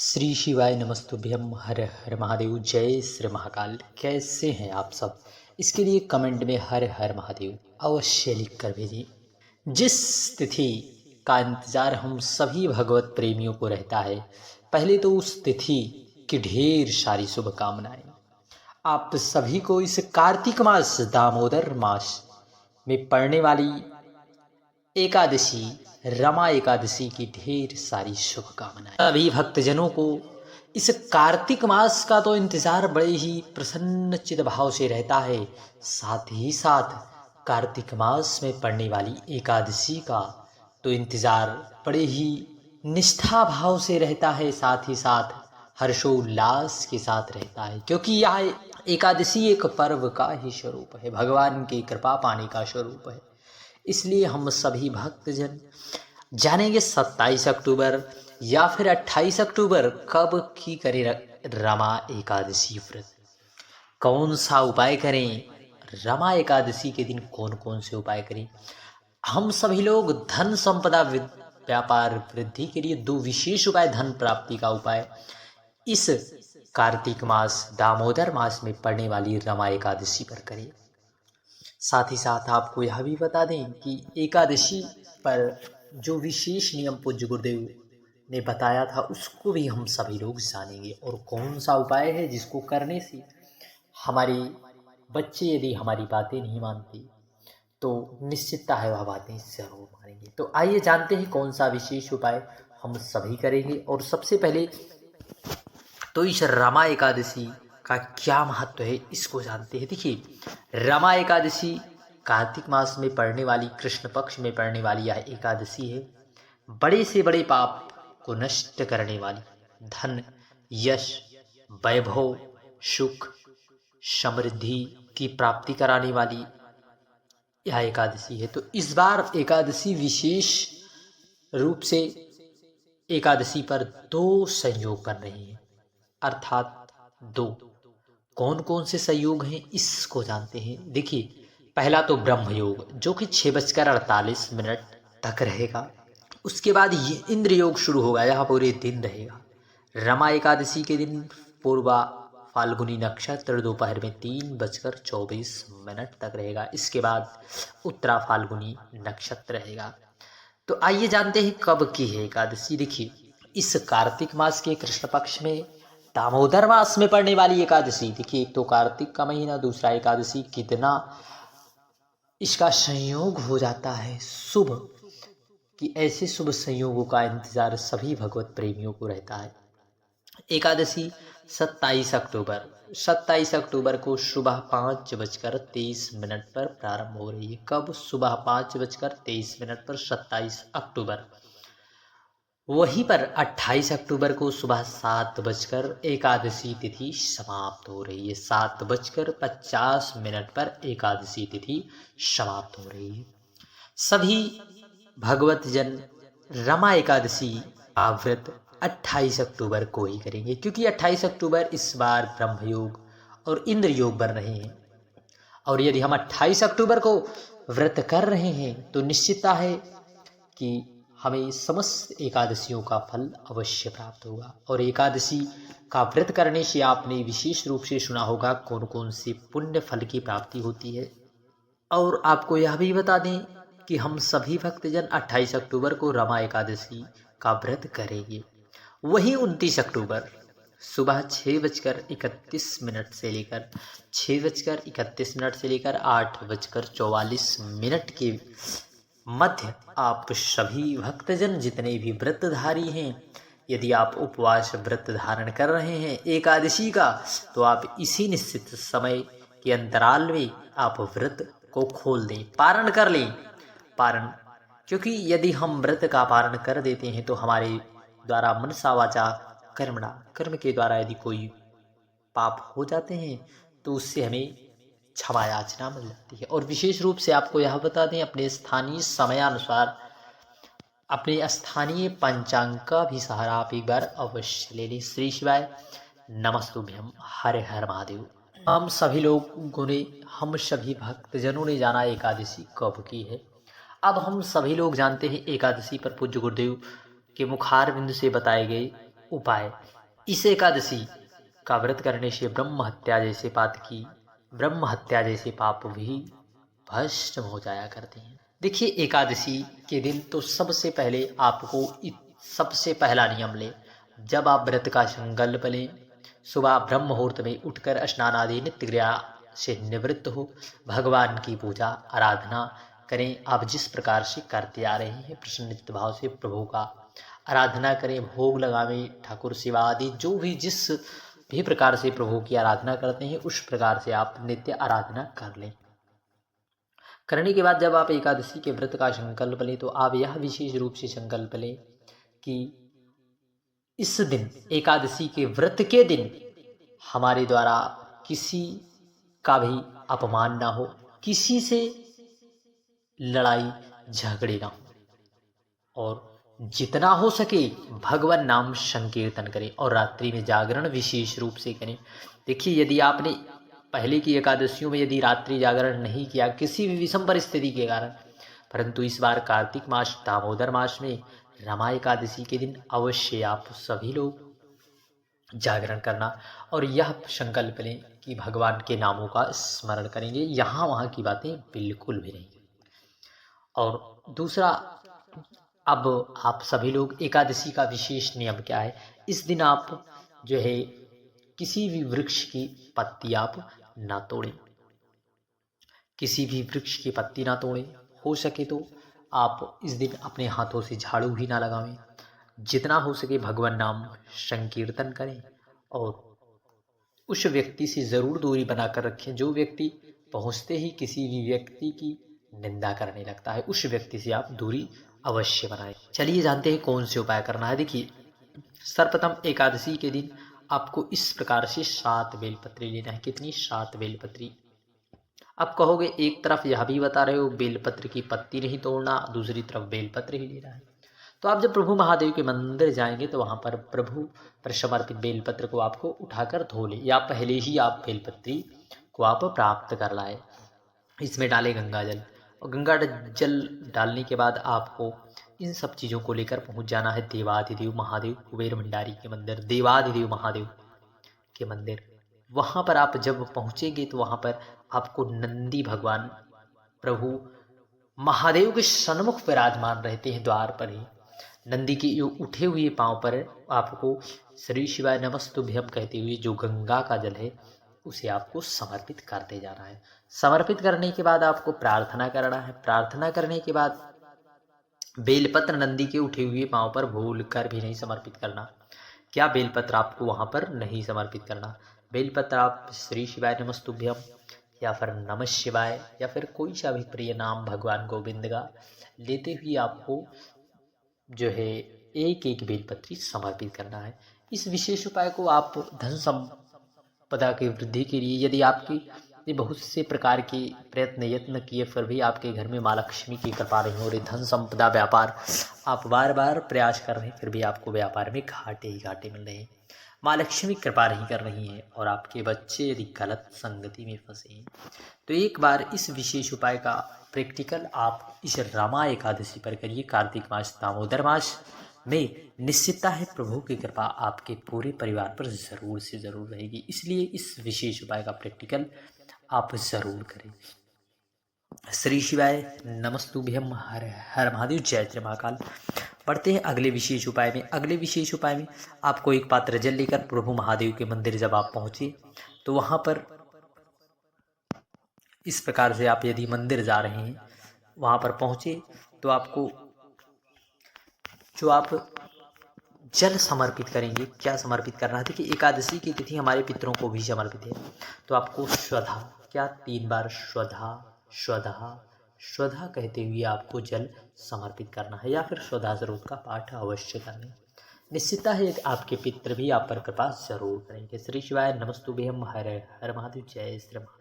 श्री शिवाय नमस्तुभ्यम। हर हर महादेव। जय श्री महाकाल। कैसे हैं आप सब? इसके लिए कमेंट में हर हर महादेव अवश्य लिख कर भेजें। जिस तिथि का इंतजार हम सभी भगवत प्रेमियों को रहता है, पहले तो उस तिथि की ढेर सारी शुभकामनाएं आप सभी को इस कार्तिक मास दामोदर मास में पड़ने वाली एकादशी रमा एकादशी की ढेर सारी शुभकामनाएं। सभी भक्तजनों को इस कार्तिक मास का तो इंतजार बड़े ही प्रसन्न चित भाव से रहता है, साथ ही साथ कार्तिक मास में पड़ने वाली एकादशी का तो इंतजार बड़े ही निष्ठा भाव से रहता है, साथ ही साथ हर्षोल्लास के साथ रहता है, क्योंकि यह एकादशी एक पर्व का ही स्वरूप है, भगवान की कृपा पाने का स्वरूप है। इसलिए हम सभी भक्तजन जानेंगे 27 अक्टूबर या फिर 28 अक्टूबर कब की करें रमा एकादशी व्रत, कौन सा उपाय करें, रमा एकादशी के दिन कौन कौन से उपाय करें। हम सभी लोग धन संपदा व्यापार वृद्धि के लिए दो विशेष उपाय, धन प्राप्ति का उपाय इस कार्तिक मास दामोदर मास में पड़ने वाली रमा एकादशी पर करें। साथ ही साथ आपको यह भी बता दें कि एकादशी पर जो विशेष नियम पूज्य गुरुदेव ने बताया था उसको भी हम सभी लोग जानेंगे, और कौन सा उपाय है जिसको करने से हमारे बच्चे यदि हमारी बातें नहीं मानते तो निश्चितता है वह बातें जरूर मानेंगे। तो आइए जानते हैं कौन सा विशेष उपाय हम सभी करेंगे। और सबसे पहले तो इस रमा एकादशी का क्या महत्व है इसको जानते हैं। देखिए, रमा एकादशी कार्तिक मास में पड़ने वाली, कृष्ण पक्ष में पड़ने वाली यह एकादशी है। बड़े से बड़े पाप को नष्ट करने वाली, धन, यश, वैभव, सुख, समृद्धि की प्राप्ति कराने वाली यह एकादशी है। तो इस बार एकादशी विशेष रूप से एकादशी पर दो संयोग बन रहे हैं, अर्थात दो। कौन कौन से संयोग हैं इसको जानते हैं। देखिए, पहला तो ब्रह्म योग जो कि 6:48 तक रहेगा। उसके बाद ये इंद्र योग शुरू होगा, यह पूरे दिन रहेगा। रमा एकादशी के दिन पूर्वा फाल्गुनी नक्षत्र दोपहर में 3:24 तक रहेगा। इसके बाद उत्तरा फाल्गुनी नक्षत्र रहेगा। तो आइए जानते हैं कब की है एकादशी। देखिए, इस कार्तिक मास के कृष्ण पक्ष में दामोदर मास में पड़ने वाली एकादशी, देखिए एक तो कार्तिक का महीना, दूसरा एकादशी, कितना इसका संयोग हो जाता है शुभ, कि ऐसे शुभ संयोगों का इंतजार सभी भगवत प्रेमियों को रहता है। एकादशी 27 अक्टूबर को सुबह 5:23 पर प्रारंभ हो रही है। कब? सुबह 5:23 पर 27 अक्टूबर। वहीं पर 28 अक्टूबर को सुबह 7 एकादशी तिथि समाप्त हो रही है। 7:50 पर एकादशी तिथि समाप्त हो रही है। सभी भगवत जन रमा एकादशी का व्रत 28 अक्टूबर को ही करेंगे, क्योंकि 28 अक्टूबर इस बार ब्रह्मयोग और इंद्र योग बन रहे हैं। और यदि हम 28 अक्टूबर को व्रत कर रहे हैं तो निश्चितता है कि हमें समस्त एकादशियों का फल अवश्य प्राप्त होगा। और एकादशी का व्रत करने से आपने विशेष रूप से सुना होगा कौन कौन से पुण्य फल की प्राप्ति होती है। और आपको यह भी बता दें कि हम सभी भक्तजन 28 अक्टूबर को रमा एकादशी का व्रत करेंगे। वही 29 अक्टूबर सुबह 6:31 से लेकर 6:31 से लेकर 8:44 के मध्य आप सभी भक्तजन जितने भी व्रतधारी हैं, यदि आप उपवास व्रत धारण कर रहे हैं एकादशी का, तो आप इसी निश्चित समय के अंतराल में आप व्रत को खोल दें, पारण कर लें। पारण, क्योंकि यदि हम व्रत का पारण कर देते हैं तो हमारे द्वारा मनसा वाचा कर्मणा, कर्म के द्वारा यदि कोई पाप हो जाते हैं तो उससे हमें क्षमा याचना मिल जाती है। और विशेष रूप से आपको यह बता दें, अपने स्थानीय समयानुसार अपने स्थानीय पंचांग का भी सहारा आप एक बार अवश्य ले लें। श्री शिवाय नमस्तुभ्यम। हर हर महादेव। हम सभी लोगों ने, हम सभी भक्तजनों ने जाना एकादशी कब की है। अब हम सभी लोग जानते हैं एकादशी पर पूज्य गुरुदेव के मुखारविंद से बताए गए उपाय। इस एकादशी का व्रत करने से ब्रह्म हत्या जैसे पाप भी भस्म हो जाया करते हैं। देखिए, एकादशी के दिन तो सबसे पहले आपको सबसे पहला नियम ले, जब आप व्रत का संकल्प लें, सुबह ब्रह्म मुहूर्त में उठकर स्नान आदि नित्य क्रिया से निवृत्त हो भगवान की पूजा आराधना करें। आप जिस प्रकार से करते आ रहे हैं प्रसन्नचित्त भाव से प्रभु का आराधना करें, भोग लगावें, ठाकुर सेवा आदि जो भी जिस भी प्रकार से प्रभु की आराधना करते हैं उस प्रकार से आप नित्य आराधना कर लें। करने के बाद जब आप एकादशी के व्रत का संकल्प लें तो आप यह विशेष रूप से संकल्प लें कि इस दिन एकादशी के व्रत के दिन हमारे द्वारा किसी का भी अपमान ना हो, किसी से लड़ाई झगड़े ना हो, और जितना हो सके भगवान नाम संकीर्तन करें और रात्रि में जागरण विशेष रूप से करें। देखिए, यदि आपने पहले की एकादशियों में यदि रात्रि जागरण नहीं किया किसी भी विषम परिस्थिति के कारण, परंतु इस बार कार्तिक मास दामोदर मास में रमा एकादशी के दिन अवश्य आप सभी लोग जागरण करना और यह संकल्प लें कि भगवान के नामों का स्मरण करेंगे, यहाँ वहाँ की बातें बिल्कुल भी नहीं। और दूसरा, अब आप सभी लोग एकादशी का विशेष नियम क्या है, इस दिन आप जो है किसी भी वृक्ष की पत्ती आप ना तोड़ें, किसी भी वृक्ष की पत्ती ना तोड़ें। हो सके तो आप इस दिन अपने हाथों से झाड़ू भी ना लगावें। जितना हो सके भगवान नाम संकीर्तन करें और उस व्यक्ति से ज़रूर दूरी बनाकर रखें जो व्यक्ति पहुँचते ही किसी भी व्यक्ति की निंदा करने लगता है, उस व्यक्ति से आप दूरी अवश्य बनाएं। चलिए जानते हैं कौन से उपाय करना है। देखिए, सर्वप्रथम एकादशी के दिन आपको इस प्रकार से 7 बेलपत्री लेना है। कितनी? 7 बेलपत्री। आप कहोगे एक तरफ यह भी बता रहे हो बेलपत्र की पत्ती नहीं तोड़ना, दूसरी तरफ बेलपत्र ही लेना है। तो आप जब प्रभु महादेव के मंदिर जाएंगे तो वहाँ पर प्रभु पर समर्पित बेलपत्र को आपको उठाकर धो लें, या पहले ही आप बेलपत्री को आप प्राप्त कर लाए। इसमें डालें गंगा जल, और गंगा जल डालने के बाद आपको इन सब चीज़ों को लेकर पहुँच जाना है देवाधिदेव महादेव कुबेर भंडारी के मंदिर, देवाधिदेव महादेव के मंदिर। वहाँ पर आप जब पहुँचेंगे तो वहाँ पर आपको नंदी भगवान प्रभु महादेव के सन्मुख विराजमान रहते हैं। द्वार पर ही नंदी के उठे हुए पांव पर आपको श्री शिवाय नमस्तुभ्यम कहते हुए जो गंगा का जल है उसे आपको समर्पित करते जाना है। समर्पित करने के बाद आपको प्रार्थना करना है। प्रार्थना करने के बाद बेलपत्र नंदी के उठे हुए पांव पर भूल कर भी नहीं समर्पित करना। क्या बेलपत्र आपको वहां पर नहीं समर्पित करना। बेलपत्र आप श्री शिवाय नमस्तुभ्यम या फिर नमः शिवाय या फिर कोई सा भी प्रिय नाम भगवान गोविंद का लेते हुए आपको जो है एक एक बेलपत्री समर्पित करना है। इस विशेष उपाय को आप धन संपदा की वृद्धि के लिए, यदि आपकी बहुत से प्रकार के प्रयत्न यत्न किए फिर भी आपके घर में माँ लक्ष्मी की कृपा नहीं हो रही, धन संपदा व्यापार आप बार बार प्रयास कर रहे हैं फिर भी आपको व्यापार में घाटे ही घाटे मिल रहे हैं, माँ लक्ष्मी कृपा नहीं कर रही है और आपके बच्चे यदि गलत संगति में फंसे हैं, तो एक बार इस विशेष उपाय का प्रैक्टिकल आप इस रमा एकादशी पर करिए। कार्तिक मास दामोदर मास में निश्चितता है प्रभु की कृपा आपके पूरे परिवार पर ज़रूर से ज़रूर रहेगी, इसलिए इस विशेष उपाय का प्रैक्टिकल आप ज़रूर करें। श्री शिवाय नमस्तुभ्यम, हर हर महादेव, जय श्री महाकाल। पढ़ते हैं अगले विशेष उपाय में। अगले विशेष उपाय में आपको एक पात्र जल लेकर प्रभु महादेव के मंदिर जब आप पहुँचे तो वहाँ पर इस प्रकार से आप यदि मंदिर जा रहे हैं वहाँ पर पहुँचे तो आपको जो आप जल समर्पित करेंगे, क्या समर्पित करना है। देखिए, एकादशी की तिथि हमारे पितरों को भी समर्पित है, तो आपको स्वधा, क्या 3 बार स्वधा स्वधा स्वधा कहते हुए आपको जल समर्पित करना है, या फिर स्वधा स्वरूप का पाठ अवश्य करना है। निश्चितता है आपके पितृ भी आप पर कृपा जरूर करेंगे। श्री शिवाय नमस्तुभ्यम, हर हर महादेव, जय श्री महादेव।